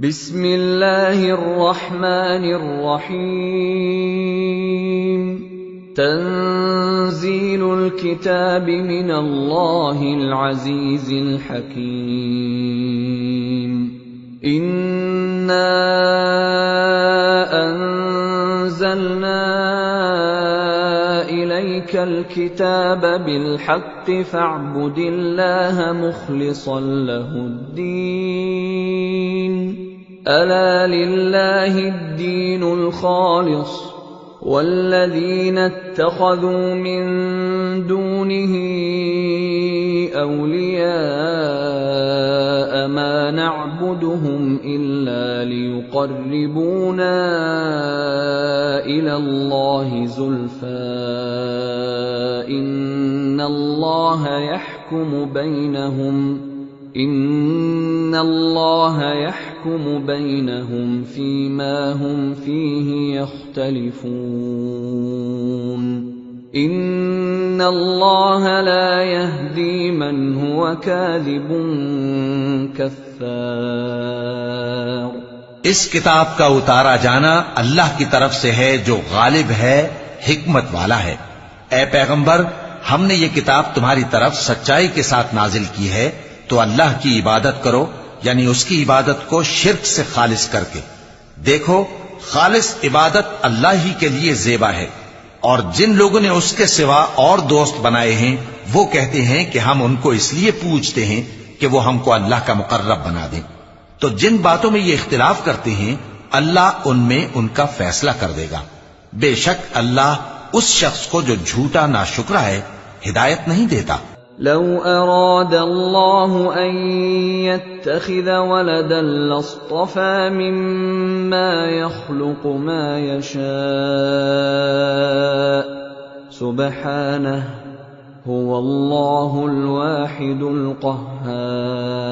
बिस्मिल्लाहिर्रहमानिर्रहीम तंजीलुल किताबि मिनल्लाहिल अज़ीज़िल हकीम इन्ना अंज़लना इलैकल किताब बिलहक्कि फ़अब्ुदिल्लाह मुख़्लिसन लहुद्दीन अला लिल्लाहिद्दीनुल ख़ालिस वल्लज़ीना इत्तख़ज़ू मिन दूनिही औलिया मा नअबुदुहुम इल्ला लियुक़र्रिबूना इलल्लाहि ज़ुल्फ़ा इन्नल्लाह यहकुमु बैनहुम फ़ीमा हुम फ़ीहि यख्तलिफ़ून इन्नल्लाह ला यहदी मन हुवा काज़िबुन कफ़्फ़ार। इस किताब का उतारा जाना अल्लाह की तरफ से है जो गालिब है, हिकमत वाला है। ए पैगंबर, हमने ये किताब तुम्हारी तरफ सच्चाई के साथ नाजिल की है, तो अल्लाह की इबादत करो, यानी उसकी इबादत को शिर्क से खालिस करके। देखो, खालिस इबादत अल्लाह ही के लिए ज़ेबा है, और जिन लोगों ने उसके सिवा और दोस्त बनाए हैं वो कहते हैं कि हम उनको इसलिए पूजते हैं कि वो हमको अल्लाह का मुकर्रब बना दें। तो जिन बातों में ये इख्तिलाफ करते हैं अल्लाह उनमें उनका फैसला कर देगा। बेशक अल्लाह उस शख्स को जो झूठा नाशुक्रा है हिदायत नहीं देता। लौ अरादल्लाहु अन यत्तखिज़ वलदन लस्तफ़ा मिम्मा यख़्लुक़ु मा यशा सुब्हानहु हुवल्लाहुल वाहिदुल क़ह्हार।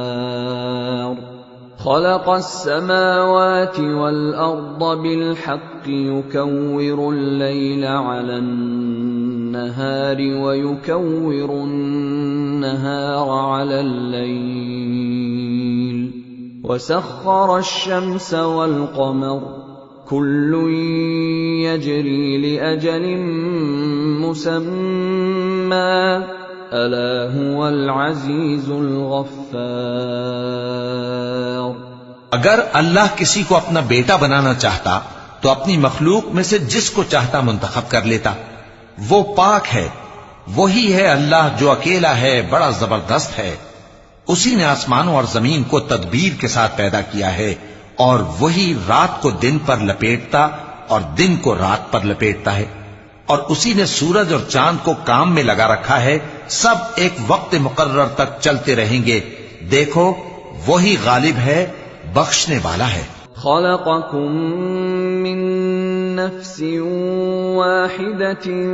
खलक़स समावाति वल अर्द बिलहक़्क़ि युकव्विरुल लैला अलन नहारि व युकव्विरुन नहार अलल लैल व सख़्ख़रश शम्स वल क़मर कुल्लुन यजरी लिअजलिन मुसम्मा अला हुवल अज़ीज़ुल गफ़्फ़ार। अगर अल्लाह किसी को अपना बेटा बनाना चाहता तो अपनी मखलूक में से जिसको चाहता मुंतखब कर लेता। वो पाक है, वही है अल्लाह जो अकेला है, बड़ा जबरदस्त है। उसी ने आसमानों और जमीन को तदबीर के साथ पैदा किया है, और वही रात को दिन पर लपेटता और दिन को रात पर लपेटता है, और उसी ने सूरज और चांद को काम में लगा रखा है। सब एक वक्त मुकर्रर तक चलते रहेंगे। देखो, वही गालिब है, बख्शने वाला है। खलक़कुम मिन नफ्सिन वाहिदतिन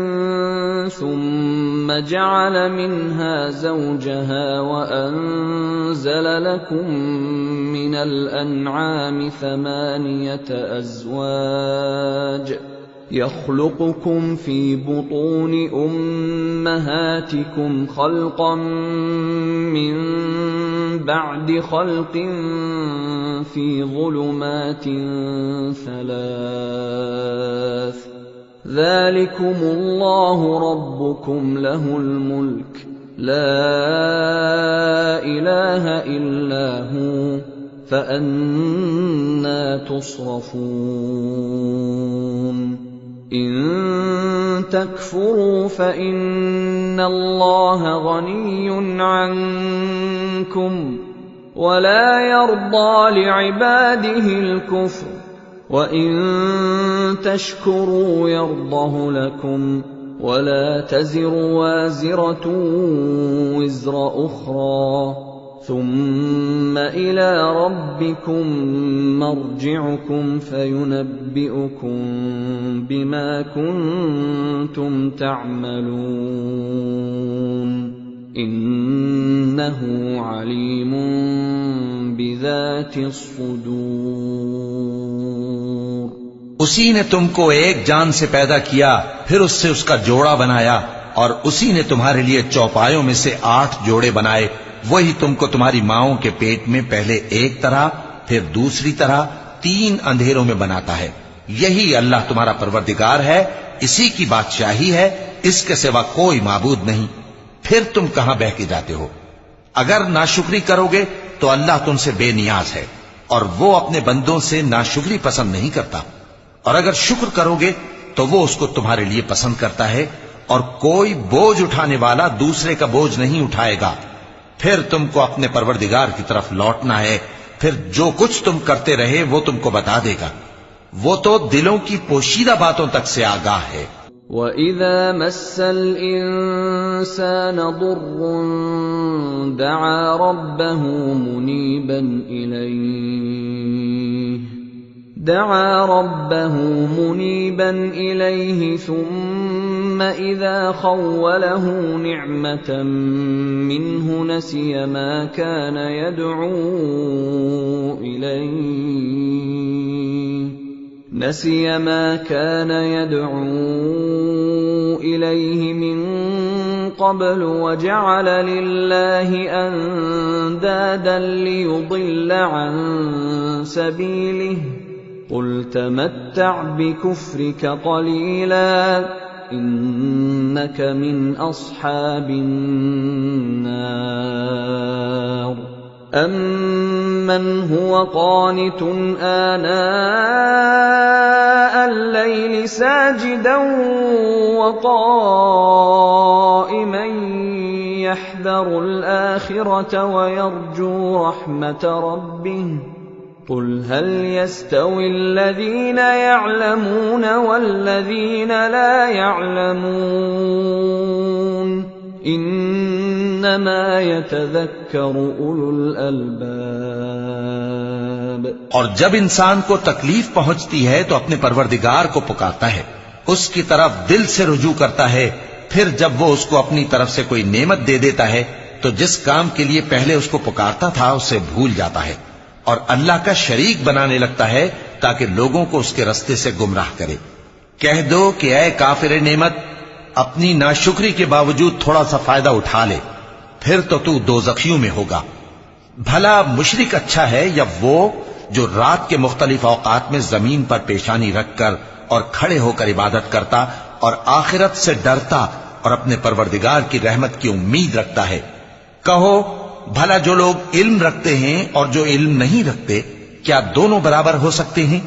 सुम्मा जअल मिन्हा ज़ौजहा व अंज़ल लकुम मिनल अन्आमि थमानियत अज़वाज यख़्लुक़ुकुम फ़ी बुतूनि उम्महातिकुम ख़ल्क़न मिन बअदि ख़ल्क़िन फ़ी ज़ुलुमातिन सलास ज़ालिकुमुल्लाहु रब्बुकुम लहुल मुल्क ला इलाहा इल्ला हु फ़अन्ना तुस्रफ़ून। इन तकफुरू फ़इन्नल्लाह गनिय्युन अन्कुम वला यर्दा लिइबादिहिल कुफ्र वइन तशकुरू यर्दहु लकुम वला तज़िरु वाज़िरतुन विज़्र उख़रा ثم إلى ربكم مرجعكم فينبئكم بما كنتم تعملون إنه عليم بذات الصدور। उसी ने तुमको एक जान से पैदा किया, फिर उससे उसका जोड़ा बनाया, और उसी ने तुम्हारे लिए चौपायों में से 8 जोड़े बनाए। वही तुमको तुम्हारी माओं के पेट में पहले एक तरह फिर दूसरी तरह 3 अंधेरों में बनाता है। यही अल्लाह तुम्हारा परवरदिगार है, इसी की बादशाही है, इसके सिवा कोई माबूद नहीं। फिर तुम कहां बह के जाते हो? अगर नाशुक्री करोगे तो अल्लाह तुमसे बेनियाज है और वो अपने बंदों से नाशुक्री पसंद नहीं करता, और अगर शुक्र करोगे तो वो उसको तुम्हारे लिए पसंद करता है, और कोई बोझ उठाने वाला दूसरे का बोझ नहीं उठाएगा। फिर तुमको अपने परवरदिगार की तरफ लौटना है, फिर जो कुछ तुम करते रहे वो तुमको बता देगा। वो तो दिलों की पोशीदा बातों तक से आगाह है। وَإِذَا مَسَّ الْإِنسَانَ ضُرٌّ دعا ربه منيبا إليه ثم إذا خوله نعمة منه نسي ما كان يدعو إليه من قبل وجعل لله أندادا ليضل عن سبيله قل تمتع بكفرك قليلا إنك من أصحاب النار أمن هو قانت آناء الليل ساجدا وقائما يحذر الآخرة ويرجو رحمة ربه قل هل يستوي الذين يعلمون والذين لا يعلمون إنما يتذكر أولو الألباب। और जब इंसान को तकलीफ पहुंचती है तो अपने परवरदिगार को पुकारता है, उसकी तरफ दिल से रुजू करता है। फिर जब वो उसको अपनी तरफ से कोई नेमत दे देता है तो जिस काम के लिए पहले उसको पुकारता था उसे भूल जाता है और अल्लाह का शरीक बनाने लगता है ताकि लोगों को उसके रास्ते से गुमराह करे। कह दो कि ऐ काफिर नेमत, अपनी नाशुक्री के बावजूद थोड़ा सा फायदा उठा ले, फिर तो तू दोज़खियों में होगा। भला मुशरिक अच्छा है या वो जो रात के मुख्तलिफ औकात में जमीन पर पेशानी रखकर और खड़े होकर इबादत करता और आखिरत से डरता और अपने परवरदिगार की रहमत की उम्मीद रखता है। कहो भला जो लोग इल्म रखते हैं और जो इल्म नहीं रखते, क्या दोनों बराबर हो सकते हैं?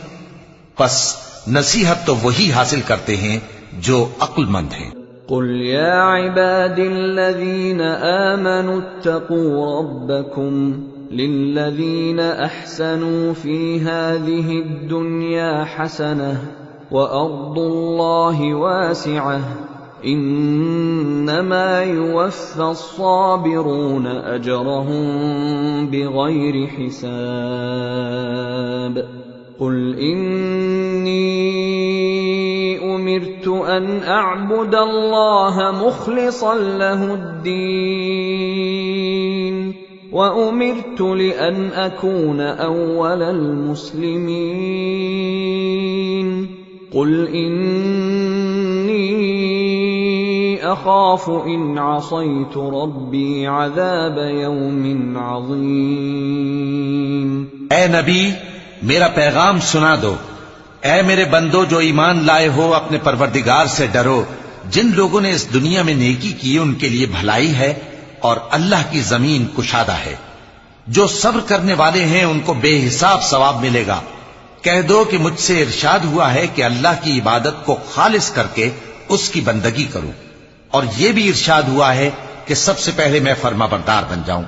बस नसीहत तो वही हासिल करते हैं जो अक्लमंद हैं। قل يا عبادي الذين آمنوا اتقوا ربكم للذين أحسنوا في هذه الدنيا حسنة وأرض الله واسعة إنما يوفى الصابرون أجرهم بغير حساب قل إني أمرت أن أعبد الله مخلصا له الدين وأمرت لأن أكون أول المسلمين قل إني أخاف إن عصيت ربي عذاب يوم عظيم। ऐ नबी, मेरा पैगाम सुना दो। ऐ मेरे बंदो जो ईमान लाए हो, अपने परवरदिगार से डरो। जिन लोगों ने इस दुनिया में नेकी की उनके लिए भलाई है और अल्लाह की जमीन कुशादा है। जो सब्र करने वाले हैं उनको बेहिसाब सवाब मिलेगा। कह दो कि मुझसे इरशाद हुआ है कि अल्लाह की इबादत को खालिस करके उसकी बंदगी करूं, और यह भी इरशाद हुआ है कि सबसे पहले मैं फर्माबरदार बन जाऊं।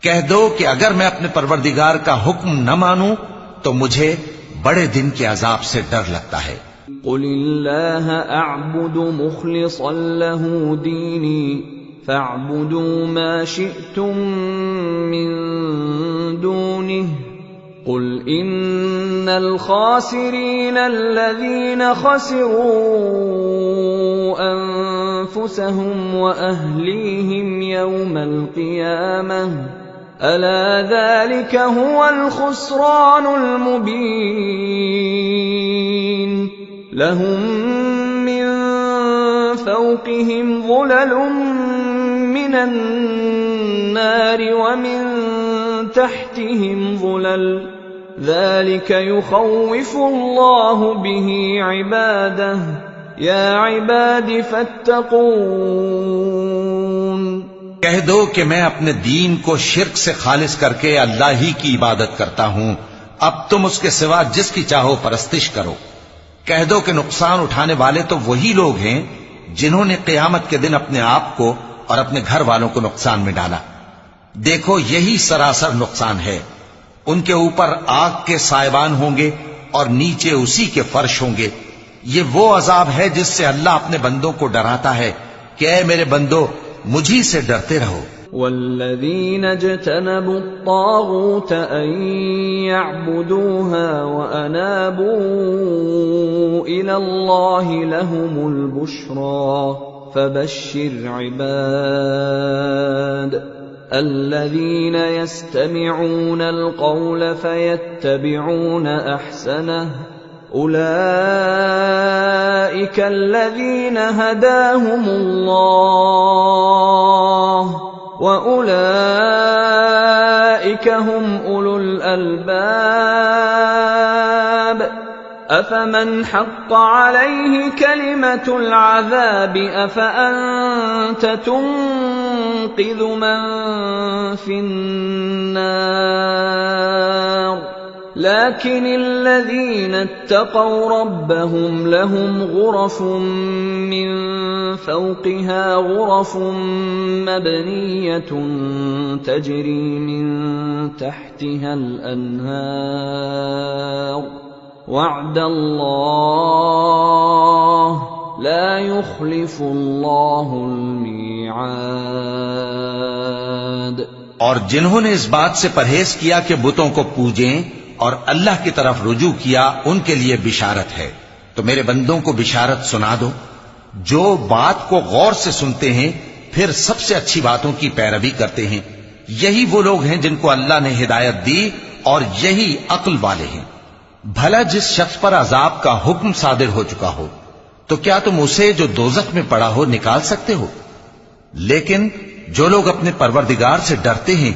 कह दो कि अगर मैं अपने परवरदिगार का हुक्म न मानूं तो मुझे बड़े दिन के अजाब से डर लगता है। कुलिल्लाह अअबुदु मुखलिसन लहू दीनी फअबुदू मा शिअतुम मिन दूनिहि कुल इन्नल खासिरीन अल्लज़ीना खसिरू अनफुसहुम व अहलीहिम यौमल क़ियामह अला ज़ालिका हुवल खुस्रानुल मुबीन लहुम मिन फ़ौक़िहिम ज़ुललुम मिनन नारि व मिन तहतिहिम ज़ुलल ذلك يخوف الله به عباده या इबाद फत्तकून। कह दो कि मैं अपने दीन को शिर्क से खालिस करके अल्लाह ही की इबादत करता हूं, अब तुम उसके सिवा जिसकी चाहो परस्तिश करो। कह दो कि नुकसान उठाने वाले तो वही लोग हैं जिन्होंने क़यामत के दिन अपने आप को और अपने घर वालों को नुकसान में डाला। देखो यही सरासर नुकसान है। उनके ऊपर आग के सायबान होंगे और नीचे उसी के फर्श होंगे। ये वो अजाब है जिससे अल्लाह अपने बंदों को डराता है कि ऐ मेरे बंदो मुझी से डरते रहो। वल्लज़ीन इज्तनबु त्तागूत अन यअबुदूहा व अनाबू इलल्लाहि लहुमुल बुश्रा फबश्शिर इबाद الذين يستمعون القول فيتبعون أحسنه أولئك الذين هداهم الله وأولئك هم أولو الألباب أفمن حق عليه كلمة العذاب أفأنت تنقذ من في النار لكن الذين اتقوا ربهم لهم غرف من فوقها غرف مبنية تجري من تحتها الأنهار وعد الله لا يخلف الله الميعاد। और जिन्होंने इस बात से परहेज किया कि बुतों को पूजें और अल्लाह की तरफ रुजू किया उनके लिए बिशारत है। तो मेरे बंदों को बिशारत सुना दो जो बात को गौर से सुनते हैं फिर सबसे अच्छी बातों की पैरवी करते हैं। यही वो लोग हैं जिनको अल्लाह ने हिदायत दी और यही अक्ल वाले हैं। भला जिस शख्स पर अजाब का हुक्म सादिर हो चुका हो तो क्या तुम उसे जो दोजख में पड़ा हो निकाल सकते हो? लेकिन जो लोग अपने परवरदिगार से डरते हैं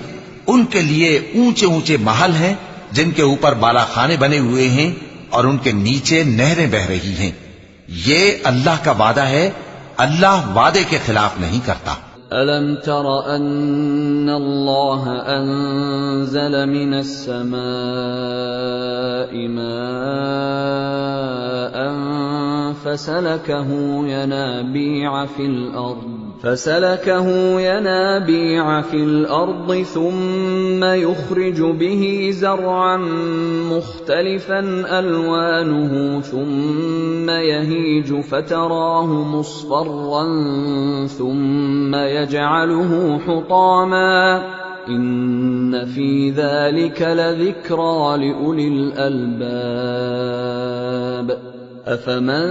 उनके लिए ऊंचे ऊंचे महल हैं जिनके ऊपर बालाखाने बने हुए हैं और उनके नीचे नहरें बह रही हैं। ये अल्लाह का वादा है, अल्लाह वादे के खिलाफ नहीं करता। अलम तर अन्न अल्लाह अंज़ल मिनस समाई माअन फसलकहु यनाबीअ फिल अर्द थुम्म युखरिजु बिही ज़रअन मुख्तलिफन अलवानुहु थुम्म यहीजु फतराहु मुस्फर्रन थुम्म यजअलुहु हुतामा इन्न फी ज़ालिक लज़िक्रा लिउलिल अलबाब। अफमन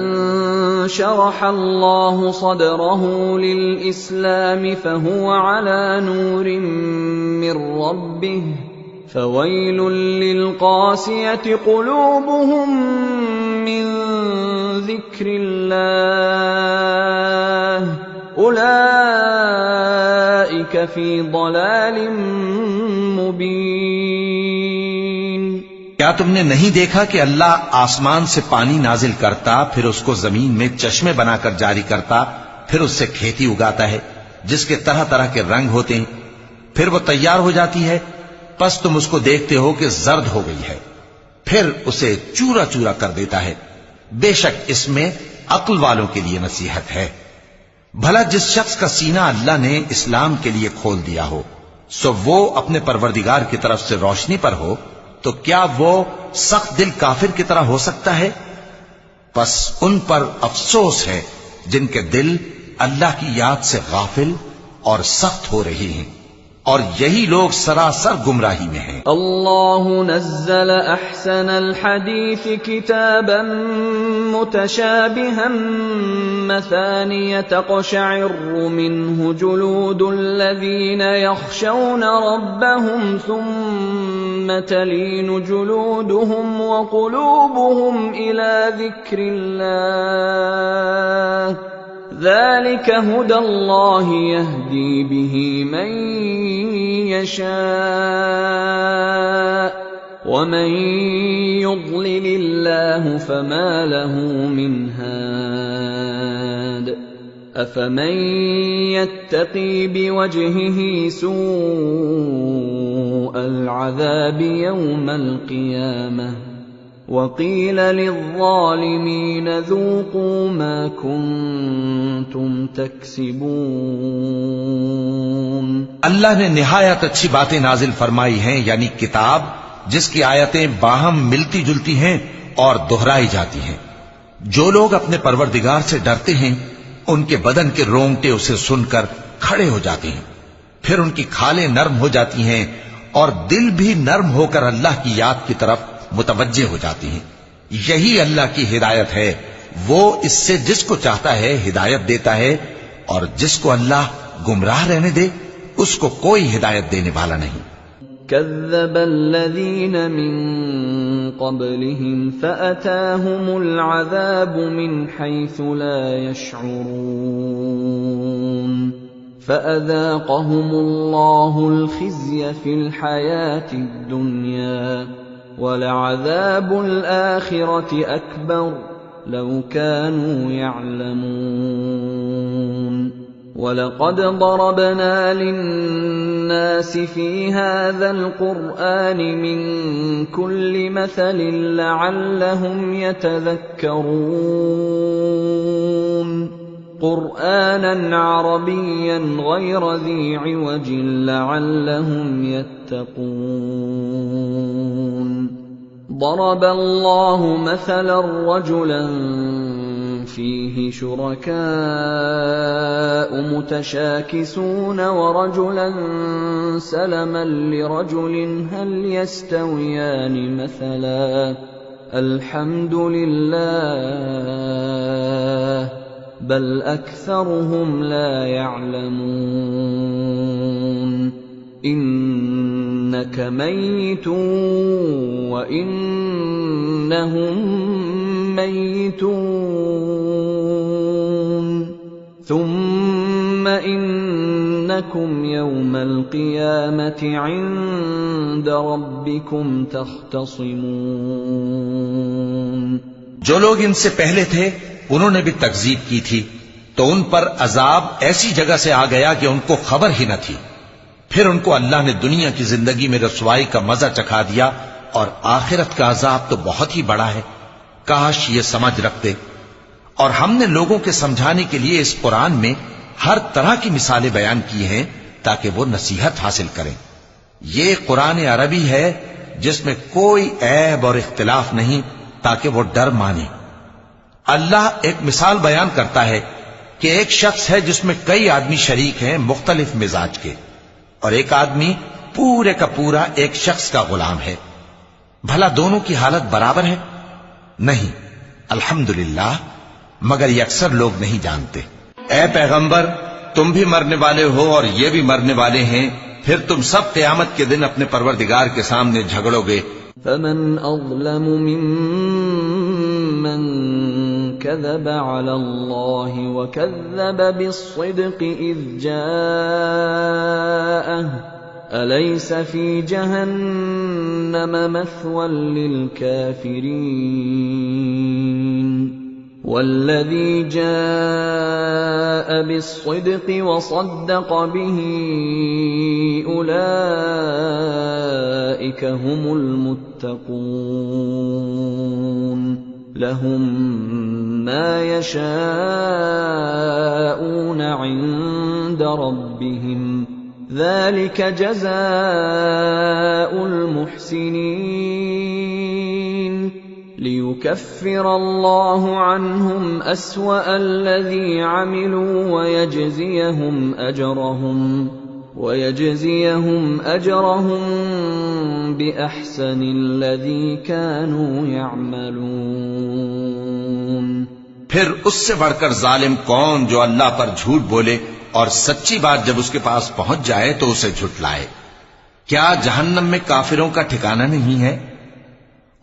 शरह अल्लाहु सदरहु लिल-इस्लाम फहुव अला नूरिन मिर रब्बिह फवैलुल लिल-क़ासियति क़ुलूबुहुम मिन ज़िक्रिल्लाह उलाइक फी ज़लालिम मुबीन। क्या तुमने नहीं देखा कि अल्लाह आसमान से पानी नाजिल करता फिर उसको जमीन में चश्मे बनाकर जारी करता फिर उससे खेती उगाता है जिसके तरह तरह के रंग होते हैं, फिर वो तैयार हो जाती है। बस तुम उसको देखते हो कि जर्द हो गई है, फिर उसे चूरा चूरा कर देता है। बेशक इसमें अक्ल वालों के लिए नसीहत है। भला जिस शख्स का सीना अल्लाह ने इस्लाम के लिए खोल दिया हो सो वो अपने परवरदिगार की तरफ से रोशनी पर हो तो क्या वो सख्त दिल काफिर की तरह हो सकता है? बस उन पर अफसोस है जिनके दिल अल्लाह की याद से गाफिल और सख्त हो रही हैं, और यही लोग सरासर गुमराही में हैं। अल्लाहु नज़्ज़ल अहसनल हदीस किताबन मुतशाबिहन मसानिय तक़शइर्रु मिन्हु जुलूदुल लज़ीना यख़शौना रब्बहुम सुम्मा तलीनु जुलूदुहुम व क़ुलूबुहुम इला ज़िक्रिल्लाह ذلك هدى الله يهدي به من يشاء वमन युद्लिलिल्लाहु फमा लहू मिन हाद अफमन यत्तकी बिवजहिहि सूअल अज़ाबि यौमल क़ियामह वक़ील लिज़्ज़ालिमीन ज़ूक़ू मा कुन्तुम तक्सिबून। अल्लाह ने निहायत अच्छी बातें नाजिल फरमाई हैं, यानी किताब जिसकी आयतें बाहम मिलती जुलती हैं और दोहराई जाती हैं। जो लोग अपने परवरदिगार से डरते हैं उनके बदन के रोंगटे उसे सुनकर खड़े हो जाते हैं, फिर उनकी खालें नर्म हो जाती हैं और दिल भी नर्म होकर अल्लाह की याद की तरफ मुतवज्जे हो जाती हैं। यही अल्लाह की हिदायत है, वो इससे जिसको चाहता है हिदायत देता है, और जिसको अल्लाह गुमराह रहने दे उसको कोई हिदायत देने वाला नहीं। कज़्ज़बल्लज़ीन मिन क़ब्लिहिम फ़अताहुमुल अज़ाबु मिन हैसु ला यशऊरून फ़अज़ाक़हुमुल्लाहुल ख़िज़्य फ़िल हयातिद दुन्या वलअज़ाबुल आखिरति अकबर लौ कानू यअलमून। वलक़द ضربنا लिन्नास फ़ी हाज़ल क़ुरआन मिन कुल्लि मसल लअल्लहुम यतज़क्करून क़ुरआनन अरबिय्यन ग़ैर ज़ी इवज लअल्लहुम यत्तक़ून। ضرب الله مثلا رجلا فيه شركاء متشاكسون ورجلا سلما لرجل هل يستويان مثلا الحمد لله بل أكثرهم لا يعلمون إنك ميت وإنهم ميتون ثم إنكم يوم القيامة عند ربكم تختصمون। जो लोग इनसे पहले थे उन्होंने भी तकजीब की थी, तो उन पर अजाब ऐसी जगह से आ गया कि उनको खबर ही न थी। फिर उनको अल्लाह ने दुनिया की जिंदगी में रसवाई का मजा चखा दिया, और आखिरत का अजाब तो बहुत ही बड़ा है। काश ये समझ रखते। और हमने लोगों के समझाने के लिए इस कुरान में हर तरह की मिसालें बयान की हैं ताकि वो नसीहत हासिल करें। ये कुरान अरबी है जिसमें कोई ऐब और इख्तिलाफ नहीं, ताकि वो डर माने। अल्लाह एक मिसाल बयान करता है कि एक शख्स है जिसमें कई आदमी शरीक हैं मुख्तलिफ मिजाज के, और एक आदमी पूरे का पूरा एक शख्स का गुलाम है। भला दोनों की हालत बराबर है? नहीं, अल्हम्दुलिल्लाह, मगर ये अक्सर लोग नहीं जानते। ए पैगंबर, तुम भी मरने वाले हो और ये भी मरने वाले हैं, फिर तुम सब क़यामत के दिन अपने परवरदिगार के सामने झगड़ोगे। फमन अज़लमु मिम्मन कज़ब अलल्लाहि व कज़्ज़ब बिस्सिद्क़ि इज़ जाअह अलैस फी जहन्नम मथवन लिलकाफिरीन वल्लज़ी जाअ बिस्सिद्क़ि व सद्दक़ बिही उलाइक हुमुल मुत्तक़ून लहुम मा यशाऊन इन्द रब्बिहिम ज़ालिक जज़ाउल मुहसिनीन लियुकफ्फिर अल्लाहु अन्हुम अस्वअल्लज़ी अमिलू वयजज़ियहुम अजरहुम बिअहसनिल्लज़ी कानू यअमलून। फिर उससे बढ़कर जालिम कौन जो अल्लाह पर झूठ बोले और सच्ची बात जब उसके पास पहुंच जाए तो उसे झुटलाए। क्या जहन्नम में काफिरों का ठिकाना नहीं है?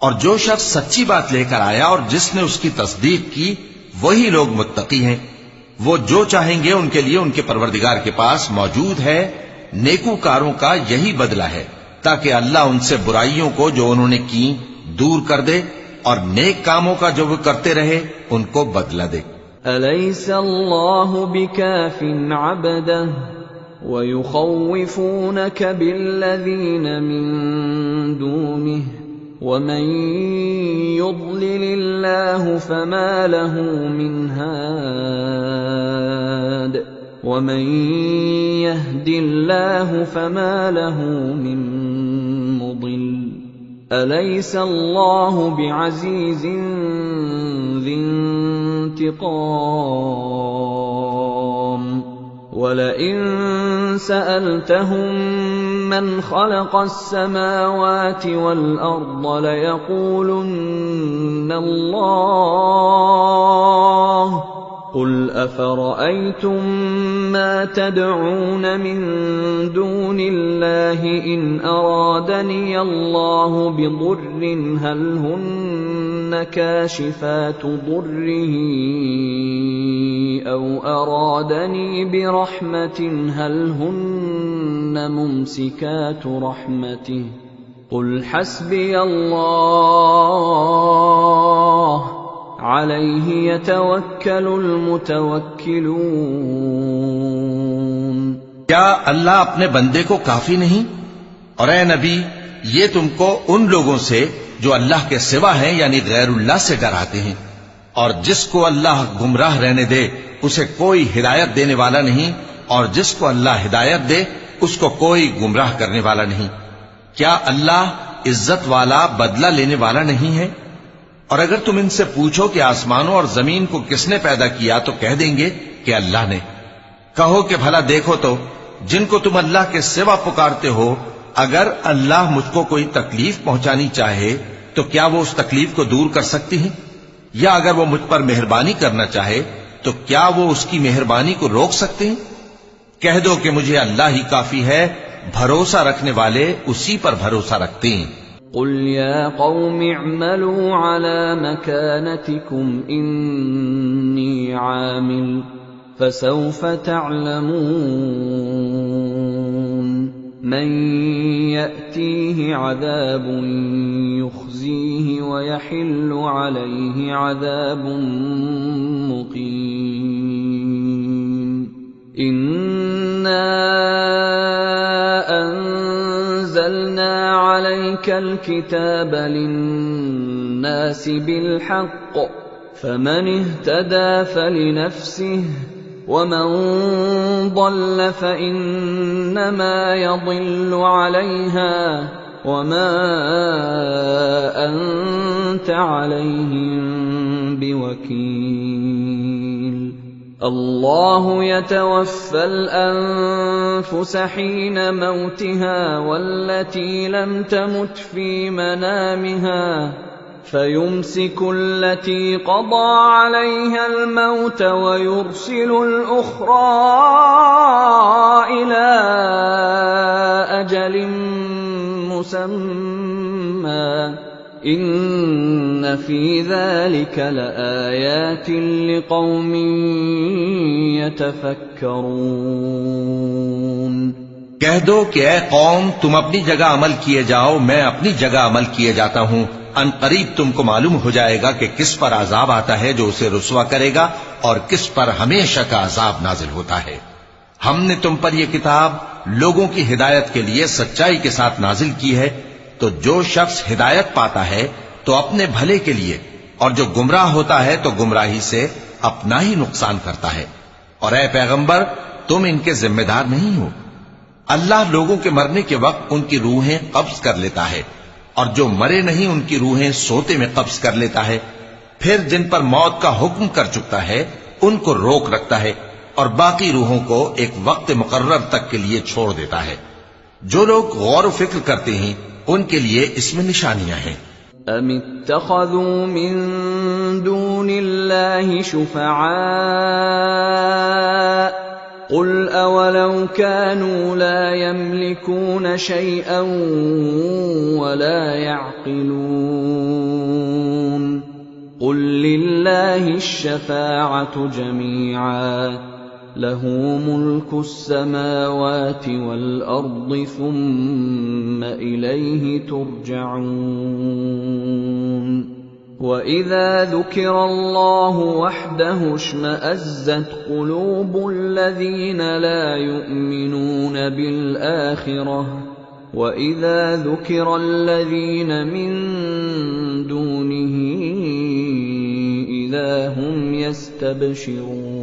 और जो शख्स सच्ची बात लेकर आया और जिसने उसकी तस्दीक की, वही लोग मुत्तकी हैं। वो जो चाहेंगे उनके लिए उनके परवरदिगार के पास मौजूद है। नेकूकारों का यही बदला है। ताकि अल्लाह उनसे बुराइयों को जो उन्होंने की दूर कर दे और नेक कामों का जो वो करते रहे उनको बदला दे। अलैसा अल्लाहु बिकाफिन अब्दह वयुखव्विफूनक बिल्लज़ीन मिन दूनिह वमन युद्लिलिल्लाहु फमा लहु मिन हाद वमन यहदिल्लाहु फमा लहु मिन मुदिल अलैसा अल्लाहु बिअज़ीज़िन ज़ी इंतिक़ाम वलइन सअल्तहुम मन खलक़ अस्समावाति वल अर्द लयक़ूलुन्न अल्लाह क़ुल अफ़रअय्तुम मा तदऊन मिन दूनिल्लाहि इन अरादनी अल्लाहु बिदुर्रिन हल हुन्न काशिफातु दुर्रिही औ अरादनी बिरहमतिन हल हुन्न मुमसिकातु रहमतिहि क़ुल हस्बियल्लाह अलैहि यतवक्कलुल मुतवक्किलून। क्या अल्लाह अपने बंदे को काफी नहीं? और ए नबी, ये तुमको उन लोगों से जो अल्लाह के सिवा हैं यानी गैरुल्लाह से डराते हैं, और जिसको अल्लाह गुमराह रहने दे उसे कोई हिदायत देने वाला नहीं, और जिसको अल्लाह हिदायत दे उसको कोई गुमराह करने वाला नहीं। क्या अल्लाह इज्जत वाला, बदला लेने वाला नहीं है? और अगर तुम इनसे पूछो कि आसमानों और जमीन को किसने पैदा किया तो कह देंगे कि अल्लाह ने। कहो कि भला देखो तो जिनको तुम अल्लाह के सिवा पुकारते हो, अगर अल्लाह मुझको कोई तकलीफ पहुंचानी चाहे तो क्या वो उस तकलीफ को दूर कर सकती हैं? या अगर वो मुझ पर मेहरबानी करना चाहे तो क्या वो उसकी मेहरबानी को रोक सकते हैं? कह दो कि मुझे अल्लाह ही काफी है, भरोसा रखने वाले उसी पर भरोसा रखते हैं। क़ुल या क़ौमि अअमलू अला मकानतिकुम इन्नी आमिल फसौफ तअलमून मन यअतीहि अज़ाबुन युख़ज़ीहि व यहिल्लु अलैहि अज़ाबुन मुक़ीम। इन्ना अंज़लना अलैकल किताब लिन्नासि बिलहक़्क़ फमन इह्तदा फलिनफ्सिहि वमन ضل فإنما يضل عليها وما أنت عليهم بوكيل الله يتوفى الأنفس حين موتها والتي لم تمت في منامها فيمسك التي قضى عليها الموت ويرسل الأخرى إلى أجل مسمى إن في ذلك لآيات لقوم يتفكرون। कह दो कि ए कौम, तुम अपनी जगह अमल किए जाओ, मैं अपनी जगह अमल किए जाता हूं। अनकरीब तुमको मालूम हो जाएगा कि किस पर अजाब आता है जो उसे रुसवा करेगा और किस पर हमेशा का अजाब नाजिल होता है। हमने तुम पर यह किताब लोगों की हिदायत के लिए सच्चाई के साथ नाजिल की है, तो जो शख्स हिदायत पाता है तो अपने भले के लिए, और जो गुमराह होता है तो गुमराही से अपना ही नुकसान करता है। और ए पैगंबर, तुम इनके जिम्मेदार नहीं हो। अल्लाह लोगों के मरने के वक्त उनकी रूहें कब्ज कर लेता है, और जो मरे नहीं उनकी रूहें सोते में कब्ज कर लेता है। फिर जिन पर मौत का हुक्म कर चुका है उनको रोक रखता है, और बाकी रूहों को एक वक्त मुकर्रर तक के लिए छोड़ देता है। जो लोग गौर फिक्र करते हैं उनके लिए इसमें निशानियां हैं। अमित्तखज़ू मिन दूनिल्लाहि शुफ़आ क़ुल अवलौ कानू ला यमलिकून शैअन वला यअक़िलून क़ुल लिल्लाहि अश्शफ़ाअतु जमीअन लहू मुल्कुस्समावाति वल अर्दि सुम्म इलैहि तुरजऊन। वइज़ा ज़ुकिरल्लाहु वहदहु इश्मअज़्ज़त क़ुलूबुल्लज़ीन ला युमिनून बिल-आख़िरह वइज़ा ज़ुकिरल्लज़ीन मिन दूनिही इज़ा हुम यस्तबशिरून।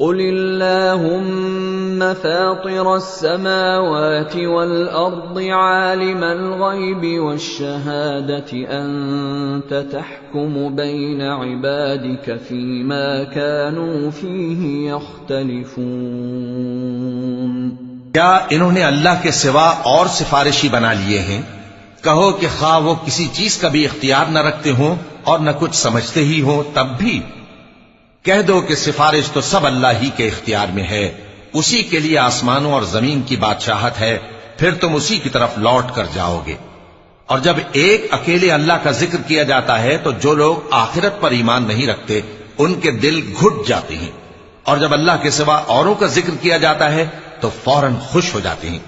क़ुलिल्लाहुम्म फ़ातिरस-समावाति वल-अर्दि आलिमल-ग़ैबि वश-शहादति अन्त तहकुमु बैन इबादिक फ़ीमा कानू फ़ीहि यख्तलिफ़ून। क्या इन्होंने अल्लाह के सिवा और सिफारिशी बना लिए हैं? कहो कि खा वो किसी चीज का भी इख्तियार न रखते हों और न कुछ समझते ही हों, तब भी कह दो कि सिफारिश तो सब अल्लाह ही के इख्तियार में है। उसी के लिए आसमानों और जमीन की बादशाहत है, फिर तुम उसी की तरफ लौट कर जाओगे। और जब एक अकेले अल्लाह का जिक्र किया जाता है तो जो लोग आखिरत पर ईमान नहीं रखते उनके दिल घुट जाते हैं, और जब अल्लाह के सिवा औरों का जिक्र किया जाता है तो फौरन खुश हो जाते हैं।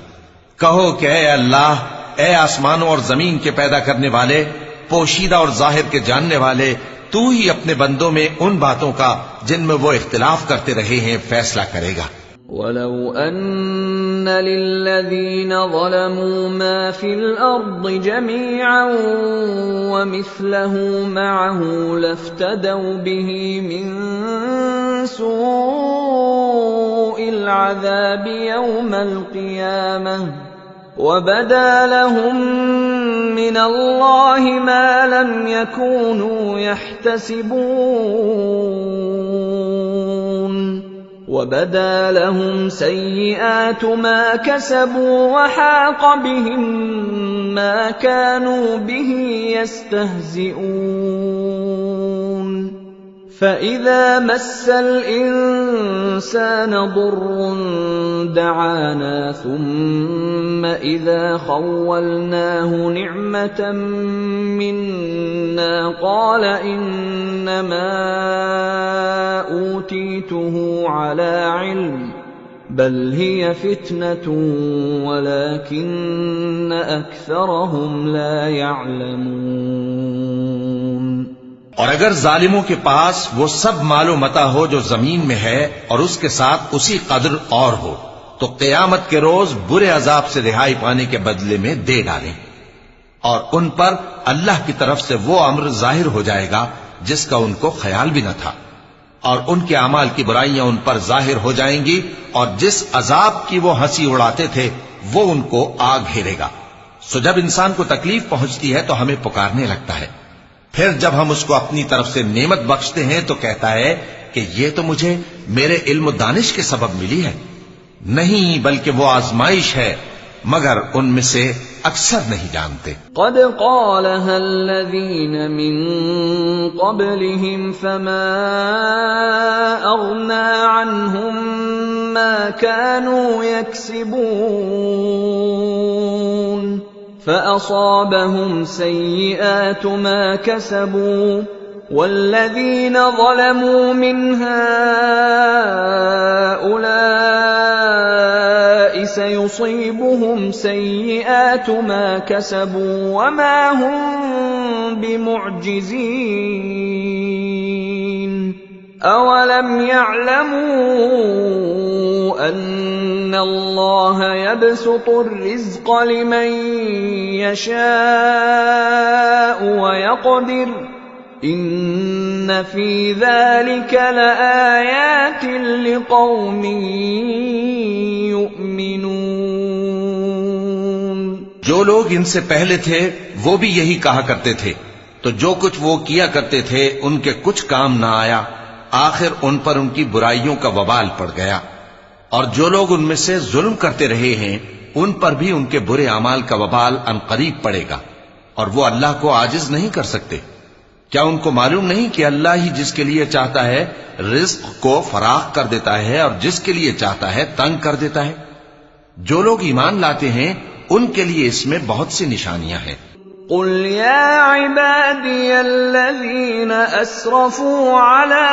कहो कि ऐ अल्लाह, ऐ आसमानों और जमीन के पैदा करने वाले, पोशीदा और जाहिर के जानने वाले, तू ही अपने बंदों में उन बातों का जिनमें वो इख्तिलाफ करते रहे हैं फैसला करेगा। वलौ अन्न लिल्लज़ीन ज़लमू मा फ़िल अर्दि जमीअन व मिस्लहु मअहु लफ्तदौ बिही मिन सूइल अज़ाबि यौमल क़ियामह वबदा लहुम मिनल्लाहि मा लम यकूनू यहतसिबून वबदा लहुम सय्यिआतु मा कसबू वहाक़ बिहिम मा कानू बिही यस्तहज़िऊन। فإذا مس الإنسان ضر دعانا ثم إذا خولناه نعمة منا قال إنما أوتيته على علم بل هي فتنة ولكن أكثرهم لا يعلمون। और अगर जालिमों के पास वो सब मालो मता हो जो जमीन में है और उसके साथ उसी कदर और हो, तो क़यामत के रोज बुरे अजाब से रिहाई पाने के बदले में दे डालें, और उन पर अल्लाह की तरफ से वो अम्र जाहिर हो जाएगा जिसका उनको ख्याल भी न था, और उनके अमाल की बुराइयां उन पर जाहिर हो जाएंगी, और जिस अजाब की वो हंसी उड़ाते थे वो उनको आ घेरेगा। सो जब इंसान को तकलीफ पहुंचती है तो हमें पुकारने लगता है, फिर जब हम उसको अपनी तरफ से नेमत बख्शते हैं तो कहता है कि ये तो मुझे मेरे इल्म दानिश के सबब मिली है। नहीं, बल्कि वो आजमाइश है, मगर उनमें से अक्सर नहीं जानते। क़द क़ालहा अल्लज़ीन मिन क़ब्लिहिम फ़मा अग़ना अन्हुम मा कानू यक्सिबून फ़असाबहुम सय्यिआतु मा कसबू वल्लज़ीन ज़लमू मिन हाउलाइ सयुसीबुहुम सय्यिआतु मा कसबू वमा हुम बिमुअ्जिज़ीन। अवलम यअलमू अन्न अल्लाह यबसुतु अर्रिज़्क़ लिमन यशाअु व यक़दिर इन्न फी ज़ालिक लआयातिन लिक़ौमिन युमिनून। जो लोग इनसे पहले थे वो भी यही कहा करते थे, तो जो कुछ वो किया करते थे उनके कुछ काम ना आया, आखिर उन पर उनकी बुराइयों का वबाल पड़ गया। और जो लोग उनमें से जुल्म करते रहे हैं उन पर भी उनके बुरे अमाल का वबाल अनकरीब पड़ेगा, और वो अल्लाह को आजिज नहीं कर सकते। क्या उनको मालूम नहीं कि अल्लाह ही जिसके लिए चाहता है रिज़्क़ को फराख कर देता है और जिसके लिए चाहता है तंग कर देता है। जो लोग ईमान लाते हैं उनके लिए इसमें बहुत सी निशानियां हैं। قل يا عبادي الذين أسرفوا على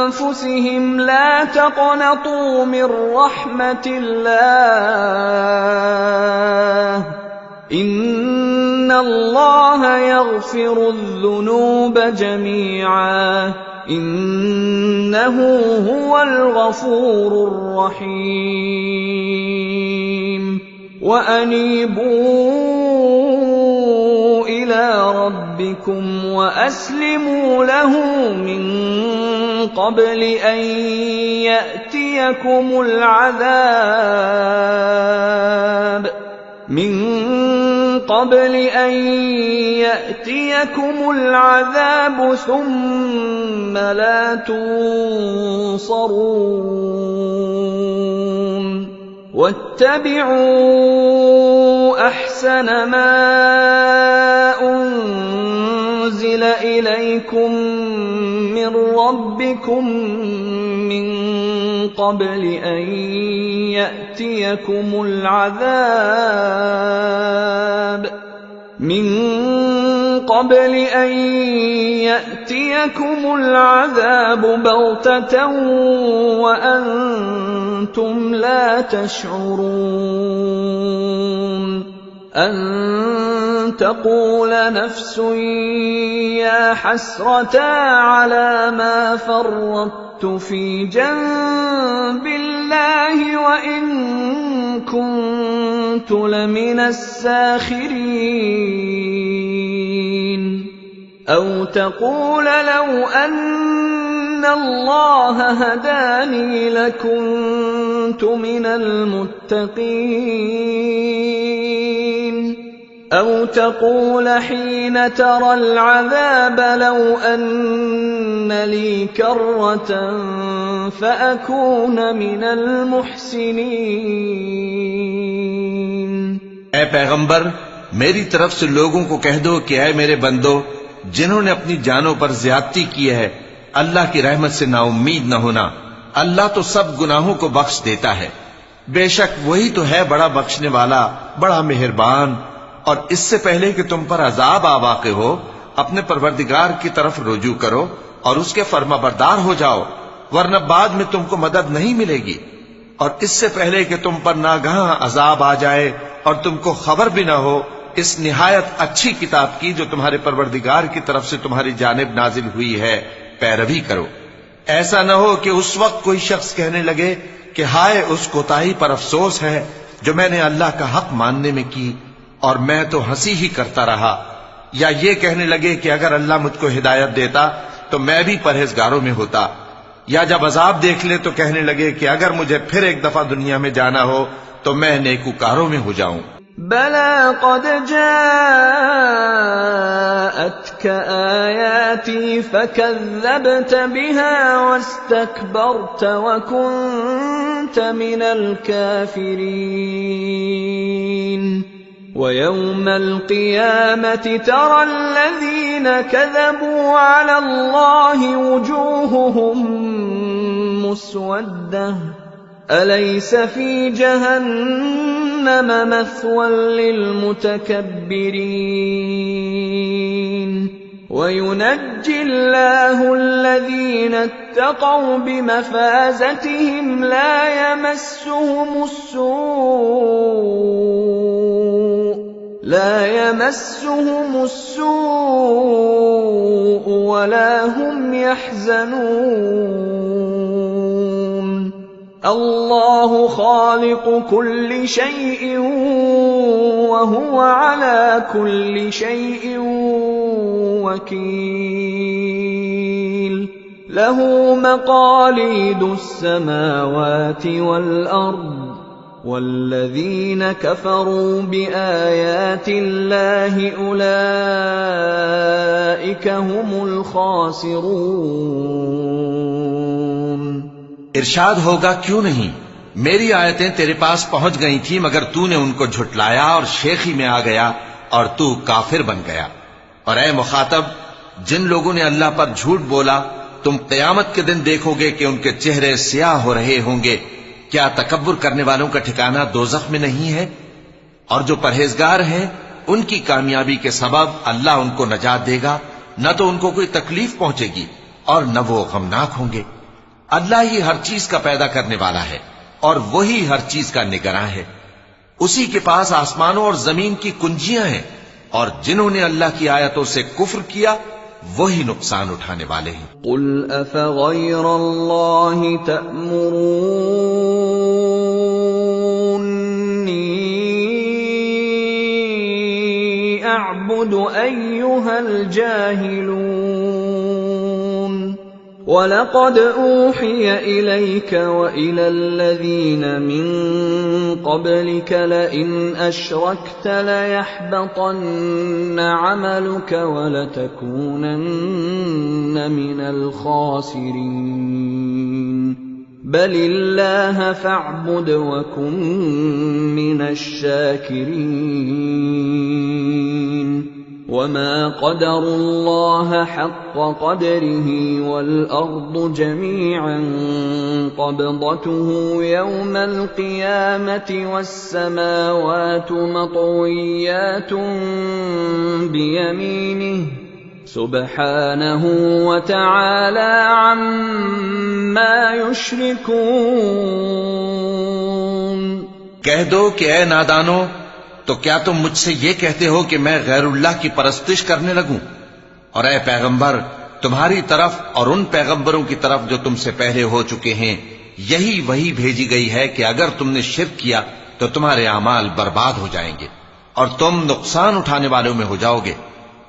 أنفسهم لا تقنطوا من رحمة الله إن الله يغفر الذنوب جميعا إنه هو الغفور الرحيم وأنيبوا إلى ربكم وأسلموا له من قبل أن يأتيكم العذاب ثم لا تنصرون واتبعوا أحسن ما أنزل إليكم من ربكم من قبل أن يأتيكم العذاب بغتة وأنتم لا تشعرون أن تقول نفس يا حسرتا على ما فرطت في جنب الله وإن كنت لمن الساخرين أو تقول لو أن الله هداني لكنت من المتقين أو تقول حين ترى العذاب لو أن لي كرة فأكون من المحسنين اے پیغمبر میری طرف سے لوگوں کو کہہ دو کہ اے میرے بندو جنہوں نے اپنی جانوں پر زیادتی کی ہے اللہ کی رحمت سے نا امید نہ ہونا اللہ تو سب گناہوں کو بخش دیتا ہے بے شک وہی تو ہے بڑا بخشنے والا بڑا مہربان اور اس سے پہلے کہ تم پر عذاب آ واقع ہو اپنے پروردگار کی طرف رجوع کرو اور اس کے فرما بردار ہو جاؤ ورنہ بعد میں تم کو مدد نہیں ملے گی اور اس سے پہلے کہ تم پر ناگہاں عذاب آ جائے اور تم کو خبر بھی نہ ہو اس نہایت اچھی کتاب کی جو تمہارے پروردگار کی طرف سے تمہاری جانب نازل ہوئی ہے پیروی کرو ایسا نہ ہو کہ اس وقت کوئی شخص کہنے لگے کہ ہائے اس کوتاہی پر افسوس ہے جو میں نے اللہ کا حق ماننے میں کی اور میں تو ہنسی ہی کرتا رہا یا یہ کہنے لگے کہ اگر اللہ مجھ کو ہدایت دیتا تو میں بھی پرہیزگاروں میں ہوتا یا جب عذاب دیکھ لے تو کہنے لگے کہ اگر مجھے پھر ایک دفعہ دنیا میں جانا ہو تو میں نیکوکاروں میں ہو جاؤں بلى قد جاءتك آياتي فكذبت بها واستكبرت وكنت من الكافرين ويوم القيامة ترى الذين كذبوا على الله وجوههم مسودة أليس في جهنم مثوى للمتكبرين وينجي الله الذين اتقوا بمفازتهم لا يمسهم السوء ولا هم يحزنون الله خالق كل شيء وهو على كل شيء وكيل له مقاليد السماوات والأرض والذين كفروا بآيات الله أولئك هم الخاسرون ارشاد ہوگا کیوں نہیں میری آیتیں تیرے پاس پہنچ گئی تھی مگر تو نے ان کو جھٹلایا اور شیخی میں آ گیا اور تو کافر بن گیا اور اے مخاطب جن لوگوں نے اللہ پر جھوٹ بولا تم قیامت کے دن دیکھو گے کہ ان کے چہرے سیاہ ہو رہے ہوں گے کیا تکبر کرنے والوں کا ٹھکانہ دوزخ میں نہیں ہے और जो परहेजगार हैं उनकी कामयाबी के सबब अल्लाह उनको नजात देगा, न तो उनको कोई तकलीफ पहुंचेगी और न वो गमनाक होंगे। अल्लाह ही हर चीज का पैदा करने वाला है और वही हर चीज का निगरां है। उसी के पास आसमानों और जमीन की कुंजियां हैं, और जिन्होंने अल्लाह की आयतों से कुफ्र किया वही नुकसान उठाने वाले हैं। कुल अफ़ग़ैरल्लाहि तअमुरूनी अअबुदु अय्युहल जाहिलून वलक़द ऊहिय इलैक वइला अल्लज़ीन मिन क़ब्लिक लइन अशरकत लयहबतन्न अमलुक वलतकूनन्न मिनल ख़ासिरीन बलिल्लाह फ़अब्दुद वकुन मिनश शाकिरीन वमा क़दरुल्लाह हक़्क़ क़दरिही वल्अर्दु जमीअन क़ब्दतुहु यौमल क़ियामति वस्समावातु मत्विय्यातुन बियमीनिही सुब्हानहु व तआला अम्मा युश्रिकून। कह दो कि ऐ नादानो, तो क्या तुम मुझसे ये कहते हो कि मैं गैरुल्लाह की परस्तिश करने लगूं? और ऐ पैगंबर, तुम्हारी तरफ और उन पैगंबरों की तरफ जो तुमसे पहले हो चुके हैं यही वही भेजी गई है कि अगर तुमने शिर्क किया तो तुम्हारे अमाल बर्बाद हो जाएंगे और तुम नुकसान उठाने वालों में हो जाओगे।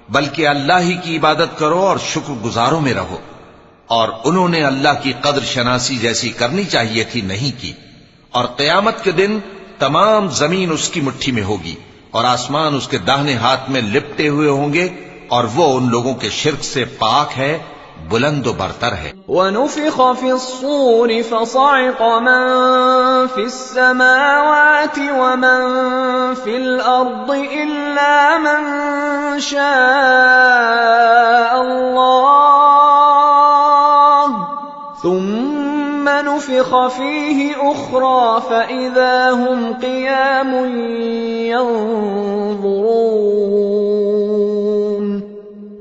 बल्कि अल्लाह ही की इबादत करो और शुक्रगुजारों में रहो। और उन्होंने अल्लाह की कद्र शनासी जैसी करनी चाहिए थी, नहीं की। और क़यामत के दिन तमाम जमीन उसकी मुट्ठी में होगी और आसमान उसके दाहिने हाथ में लिपटे हुए होंगे, और वो उन लोगों के शिर्क से पाक है, बुलंद व बरतर है। वनुफ़िख़ फ़िस्सूरि फ़सअक़ मन फ़िस्समावाति वमन फ़िल अर्दि इल्ला मन शाअ अल्लाह थुम्म नुफ़िख़ फ़ीहि उख़रा फ़इज़ा हुम क़ियामुन यंज़ुरून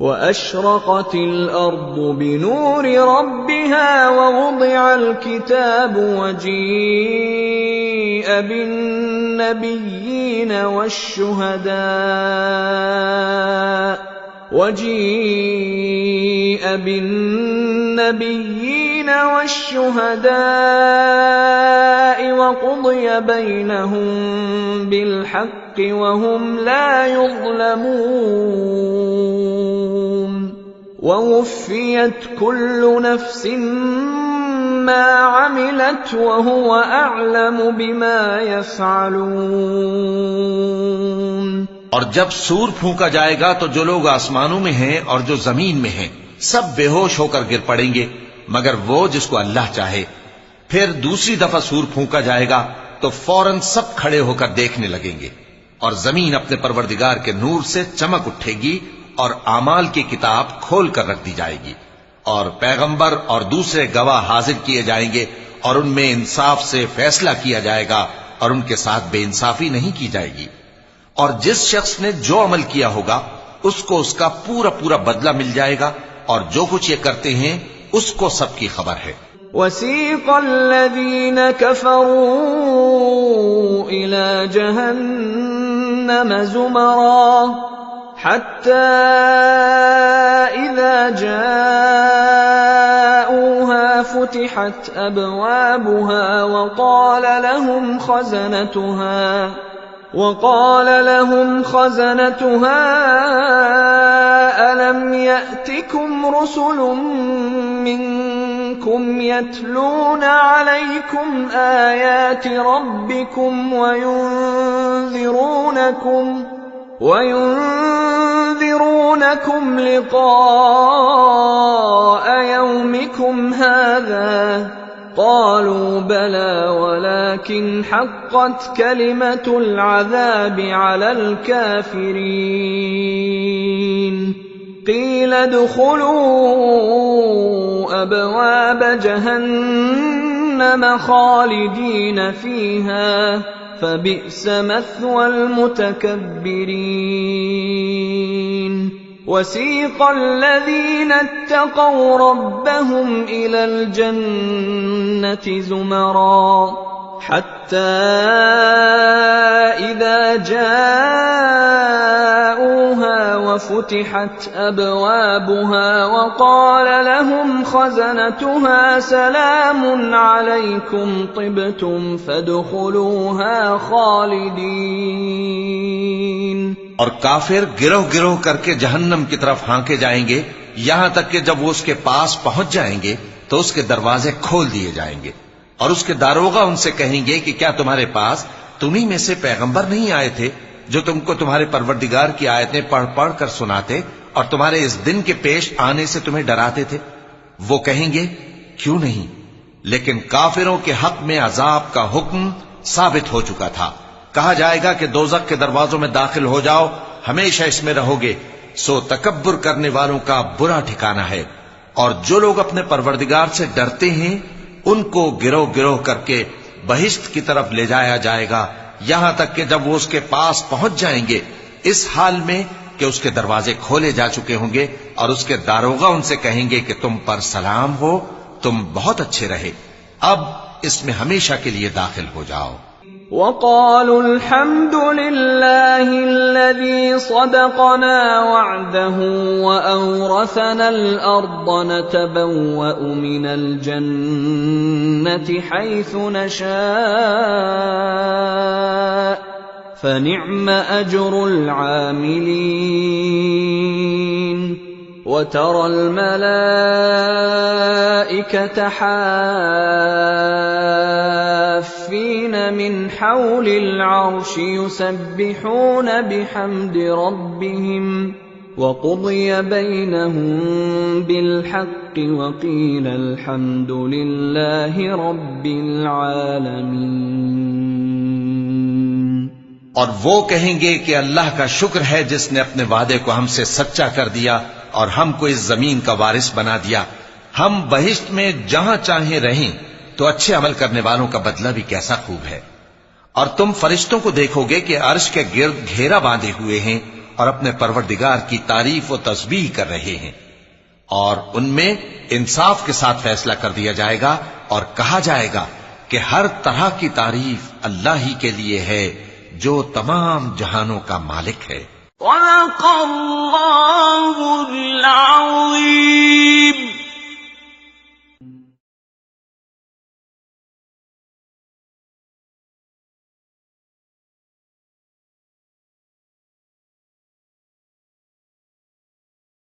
वअशरक़तिल अर्दु बिनूरि रब्बिहा ववुदिअल किताबु वजीअ बिन्नबिय्यीन वश्शुहदाء वक़ुضिय बैनहुम बिल्हक़्क़ि वहुम ला युज़्लमून ववुफ़्फ़ियत कुल्लु नफ़्सिन मा अमिलत वहुव अअलमु बिमा यफ़अलून। और जब सूर फूंका जाएगा तो जो लोग आसमानों में हैं और जो जमीन में हैं सब बेहोश होकर गिर पड़ेंगे मगर वो जिसको अल्लाह चाहे। फिर दूसरी दफा सूर फूंका जाएगा तो फौरन सब खड़े होकर देखने लगेंगे और जमीन अपने परवरदिगार के नूर से चमक उठेगी और आमाल की किताब खोल कर रख दी जाएगी और पैगंबर और दूसरे गवाह हाजिर किए जाएंगे और उनमें इंसाफ से फैसला किया जाएगा और उनके साथ बेइंसाफी नहीं की जाएगी। और जिस शख्स ने जो अमल किया होगा उसको उसका पूरा पूरा बदला मिल जाएगा और जो कुछ ये करते हैं उसको सबकी खबर है। वसीक़ल्लज़ीन कफ़रू इला जहन्नम ज़ुमरा हत्ता इज़ा जाऊहा फुतिहत अबवाबुहा وقال لهم خزنتها ألم يأتكم رسل منكم يتلون عليكم آيات ربكم وينذرونكم لقاء يومكم هذا قالوا بلى ولكن حقت كلمة العذاب على الكافرين قيل ادخلوا أبواب جهنم خالدين فيها فبئس مثوى المتكبرين وسيق الذين اتقوا ربهم إلى الجنة زمرا حتى إذا جاءوها وفتحت أبوابها وقال لهم خزنتها سلام عليكم طبتم فادخلوها خالدين। और काफिर गिरोह गिरोह करके जहन्नम की तरफ हांके जाएंगे, यहां तक कि जब वो उसके पास पहुंच जाएंगे तो उसके दरवाजे खोल दिए जाएंगे और उसके दारोगा उनसे कहेंगे कि क्या तुम्हारे पास तुम्ही में से पैगंबर नहीं आए थे जो तुमको तुम्हारे परवरदिगार की आयतें पढ़ पढ़ कर सुनाते और तुम्हारे इस दिन के पेश आने से तुम्हें डराते थे? वो कहेंगे क्यों नहीं, लेकिन काफिरों के हक में अजाब का हुक्म साबित हो चुका था। कहा जाएगा कि दोजख के दरवाजों में दाखिल हो जाओ, हमेशा इसमें रहोगे। सो तकब्बुर करने वालों का बुरा ठिकाना है। और जो लोग अपने परवरदिगार से डरते हैं उनको गिरोह गिरोह करके बहिश्त की तरफ ले जाया जाएगा, यहां तक कि जब वो उसके पास पहुंच जाएंगे इस हाल में कि उसके दरवाजे खोले जा चुके होंगे और उसके दारोगा उनसे कहेंगे कि तुम पर सलाम हो, तुम बहुत अच्छे रहे, अब इसमें हमेशा के लिए दाखिल हो जाओ। وقالوا الحمد لله الذي صدقنا وعده وأورثنا الأرض نتبوأ من الجنة حيث نشاء فنعم أجر العاملين وترى الملائكة حافين من حول العرش يسبحون بحمد ربهم وقضي بينهم بالحق وقيل الحمد لله رب العالمين। और वो कहेंगे कि अल्लाह का शुक्र है जिसने अपने वादे को हमसे सच्चा कर दिया और हमको इस जमीन का वारिस बना दिया। हम बहिश्त में जहां चाहे रहें तो अच्छे अमल करने वालों का बदला भी कैसा खूब है। और तुम फरिश्तों को देखोगे कि अर्श के गिर्द घेरा बांधे हुए हैं और अपने परवरदिगार की तारीफ व तस्बीह कर रहे हैं। और उनमें इंसाफ के साथ फैसला कर दिया जाएगा और कहा जाएगा कि हर तरह की तारीफ अल्लाह ही के लिए है जो तमाम जहानों का मालिक है। सदक़ल्लाहुल अज़ीम।